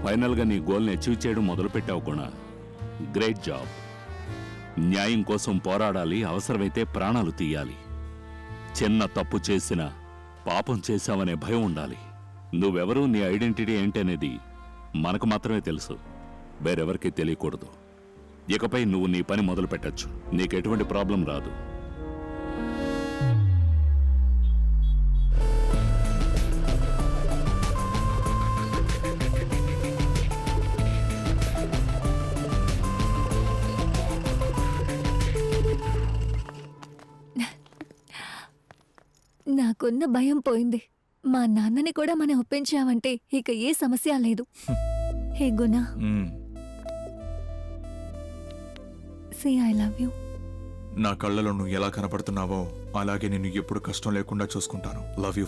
ఫైనల్గా నీ గోల్ని అచీవ్ చేయడం మొదలుపెట్టావు గుణ. Great job. న్యాయం కోసం పోరాడాలి, అవసరమైతే ప్రాణాలు తీయాలి. చిన్న తప్పు చేసినా పాపం చేశావనే భయం ఉండాలి. నువ్వెవరూ, నీ ఐడెంటిటీ ఏంటనేది మనకు మాత్రమే తెలుసు, వేరెవరికీ తెలియకూడదు. ఇకపై నువ్వు నీ పని మొదలు పెట్టచ్చు. నీకెటువంటి ప్రాబ్లం రాదు. నాకున్న భయం పోయింది. మా నాన్నని కూడా మనం ఒప్పించావంటే ఇక ఏ సమస్య లేదు. హే గుణ, సే ఐ లవ్ యూ. నా కళ్ళలో నువ్వు ఎలా కనపడుతున్నావో అలాగే నేను ఎప్పుడు కష్టం లేకుండా చూసుకుంటాను. Love you